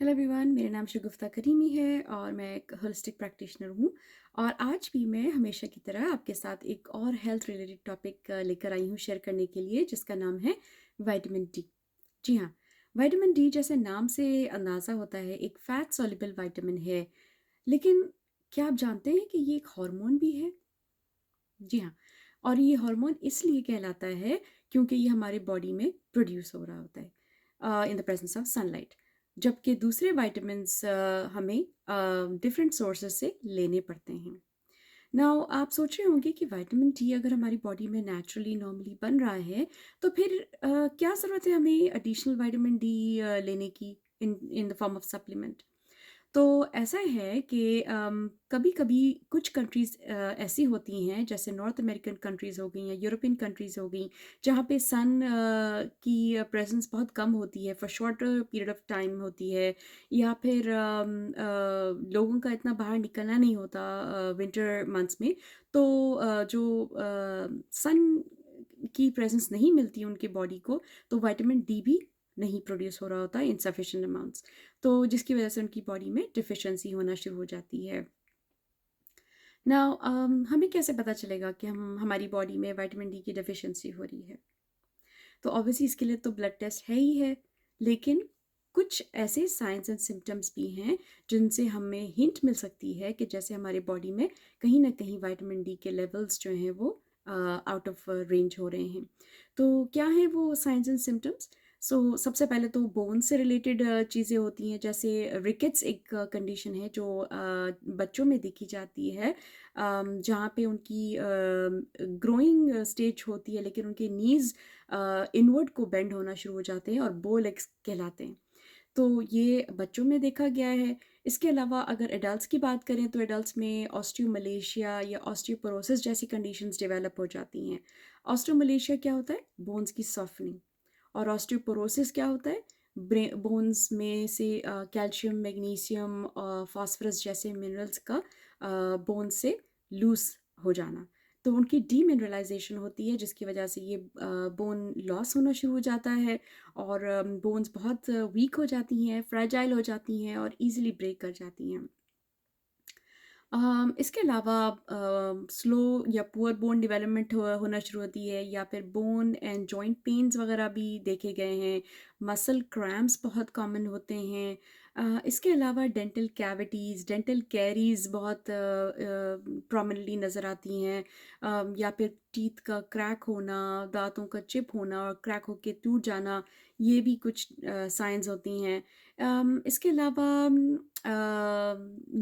Hello everyone, मेरा नाम शगुफ्ता creamy है और मैं एक होलिस्टिक प्रैक्टिशनर हूँ। और आज भी मैं हमेशा की तरह आपके साथ एक और हेल्थ रिलेटेड टॉपिक लेकर आई हूँ शेयर करने के लिए, जिसका नाम है विटामिन डी। जी हाँ, विटामिन डी जैसे नाम से अंदाज़ा होता है एक फैट सॉल्युबल विटामिन है। लेकिन क्या आप जानते हैं कि ये एक हार्मोन भी है? जी हाँ, और ये हार्मोन इसलिए कहलाता है क्योंकि ये हमारे बॉडी में प्रोड्यूस हो रहा होता है in the presence of sunlight. जबकि दूसरे विटामिन्स हमें डिफरेंट सोर्सेज से लेने पड़ते हैं। नाउ आप सोच रहे होंगे कि विटामिन डी अगर हमारी बॉडी में नेचुरली नॉर्मली बन रहा है, तो फिर क्या ज़रूरत है हमें एडिशनल विटामिन डी लेने की in in the form of supplement? तो ऐसा है कि कभी-कभी कुछ कंट्रीज़ ऐसी होती हैं, जैसे नॉर्थ अमेरिकन कंट्रीज़ हो गई या यूरोपियन कंट्रीज़ हो गई, जहाँ पे सन की प्रेज़ेंस बहुत कम होती है, for short period of time होती है, या फिर लोगों का इतना बाहर निकलना नहीं होता विंटर मंथ्स में। तो जो सन की प्रेज़ेंस नहीं मिलती उनकी बॉडी को, तो विटामिन डी भी नहीं प्रोड्यूस हो रहा होता इन सफिशिएंट अमाउंट्स। तो जिसकी वजह से उनकी बॉडी में डिफिशिएंसी होना शुरू हो जाती है। नाउ हमें कैसे पता चलेगा कि हम हमारी बॉडी में विटामिन डी की डिफिशिएंसी हो रही है? तो ऑब्वियसली इसके लिए तो ब्लड टेस्ट है ही है, लेकिन कुछ ऐसे साइंस एंड सिम्टम्स भी हैं जिनसे हमें हिंट मिल सकती है कि जैसे हमारे बॉडी में कहीं ना कहीं विटामिन डी के लेवल्स जो हैं वो आउट ऑफ रेंज हो रहे हैं। तो क्या है वो साइंस एंड सिम्टम्स? सो सबसे पहले तो बोन से रिलेटेड चीज़ें होती हैं, जैसे रिकेट्स एक कंडीशन है जो बच्चों में देखी जाती है, जहाँ पे उनकी ग्रोइंग स्टेज होती है, लेकिन उनके नीज़ इनवर्ड को बेंड होना शुरू हो जाते हैं और बो लेग्स कहलाते हैं। तो ये बच्चों में देखा गया है। इसके अलावा अगर एडल्ट्स की बात करें, तो एडल्ट्स में ऑस्टियोमलेशिया या ऑस्टियोपोरोसिस जैसी कंडीशंस डेवलप हो जाती हैं। ऑस्टियोमलेशिया क्या होता है? बोन्स की सॉफ्टनिंग। और ऑस्टियोपोरोसिस क्या होता है? बोन्स में से कैल्शियम, मैग्नीशियम, फास्फोरस जैसे मिनरल्स का बोन से लूज हो जाना। तो उनकी डीमिनरलाइजेशन होती है, जिसकी वजह से ये बोन लॉस होना शुरू हो जाता है और बोन्स बहुत वीक हो जाती हैं, फ्रेजाइल हो जाती हैं और इजीली ब्रेक कर जाती हैं। इसके अलावा स्लो या पुअर बोन डेवलपमेंट होना शुरू होती है, या फिर बोन एंड जॉइंट पेन्स वगैरह भी देखे गए हैं। मसल क्रैम्प्स बहुत कॉमन होते हैं। इसके अलावा डेंटल कैविटीज़, डेंटल कैरीज़ बहुत प्रोमिनेंटली नज़र आती हैं, या फिर टीथ का क्रैक होना, दांतों का चिप होना और क्रैक होके टूट जाना, ये भी कुछ साइंस होती हैं। इसके अलावा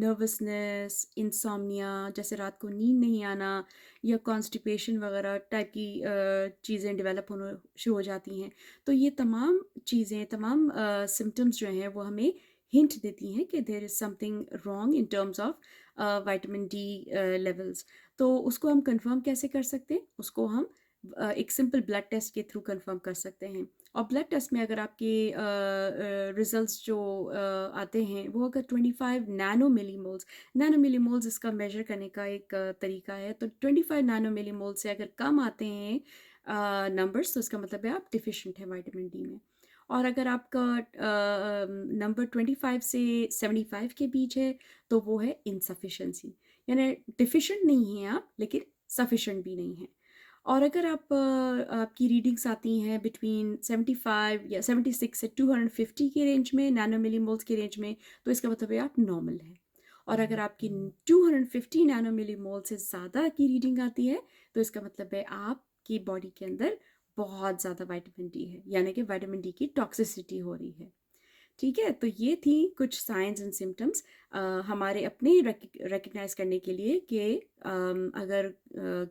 नर्वसनेस, इंसोम्निया, जैसे रात को नींद नहीं आना, या कॉन्स्टिपेशन वगैरह टाइप की चीज़ें डेवलप होना शुरू हो जाती हैं। तो ये तमाम चीज़ें, तमाम सिम्टम्स जो हैं वो हमें हिंट देती हैं कि there is something wrong in terms of vitamin D levels. तो उसको हम कंफर्म कैसे कर सकते हैं? उसको हम एक सिंपल ब्लड टेस्ट के थ्रू कंफर्म कर सकते हैं। और ब्लड टेस्ट में अगर आपके रिजल्ट्स जो आते हैं वो अगर 25 नैनो मिलीमोल्स इसका मेजर करने का एक तरीका है, तो 25 नैनो मिलीमोल से अगर कम आते हैं नंबर्स, तो इसका मतलब है आप डिफिशिएंट है विटामिन डी में। और अगर आपका नंबर 25 से 75 के बीच है, तो वो है इनसफिशेंसी, यानी डिफिशिएंट नहीं हैं आप, लेकिन सफिशिएंट भी नहीं है। और अगर आपकी रीडिंग्स आती हैं बिटवीन 75 या 76 से 250 के रेंज में, नैनो मिलीमोल्स के रेंज में, तो इसका मतलब है आप नॉर्मल है। और अगर आपकी 250 नैनो मिलीमोल से ज़्यादा की रीडिंग आती है, तो इसका मतलब है आपकी बॉडी के अंदर बहुत ज़्यादा विटामिन डी है, यानी कि विटामिन डी की टॉक्सिसिटी हो रही है। ठीक है, तो ये थी कुछ साइंस एंड सिम्टम्स हमारे अपने रिकग्नाइज करने के लिए कि अगर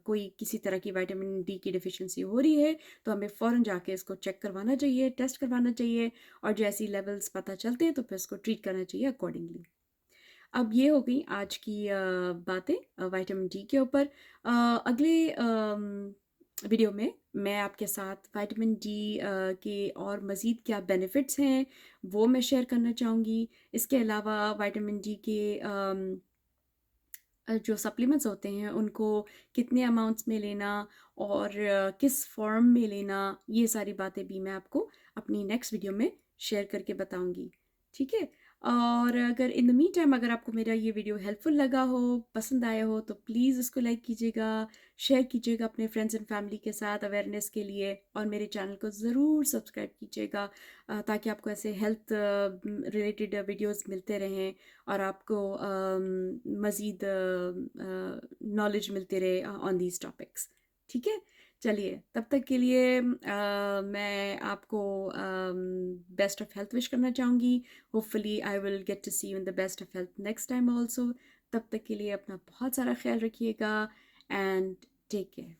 कोई किसी तरह की विटामिन डी की डिफिशिएंसी हो रही है, तो हमें फ़ौरन जाके इसको चेक करवाना चाहिए, टेस्ट करवाना चाहिए, और जैसी लेवल्स पता चलते हैं तो फिर इसको ट्रीट करना चाहिए अकॉर्डिंगली। अब ये हो गई आज की बातें विटामिन डी के ऊपर। अगले वीडियो में मैं आपके साथ विटामिन डी के और मज़ीद क्या बेनिफिट्स हैं वो मैं शेयर करना चाहूँगी। इसके अलावा विटामिन डी के जो सप्लीमेंट्स होते हैं उनको कितने अमाउंट्स में लेना और किस फॉर्म में लेना, ये सारी बातें भी मैं आपको अपनी नेक्स्ट वीडियो में शेयर करके बताऊंगी। ठीक है, और अगर इन द मीन टाइम अगर आपको मेरा ये वीडियो हेल्पफुल लगा हो, पसंद आया हो, तो प्लीज़ इसको लाइक कीजिएगा, शेयर कीजिएगा अपने फ्रेंड्स एंड फैमिली के साथ अवेयरनेस के लिए, और मेरे चैनल को ज़रूर सब्सक्राइब कीजिएगा ताकि आपको ऐसे हेल्थ रिलेटेड वीडियोस मिलते रहें और आपको मज़ीद नॉलेज मिलते रहे ऑन दीज टॉपिक्स। ठीक है, चलिए तब तक के लिए मैं आपको बेस्ट ऑफ हेल्थ विश करना चाहूँगी। Hopefully I will get to see you in the best of health next time also. तब तक के लिए अपना बहुत सारा ख्याल रखिएगा एंड टेक केयर।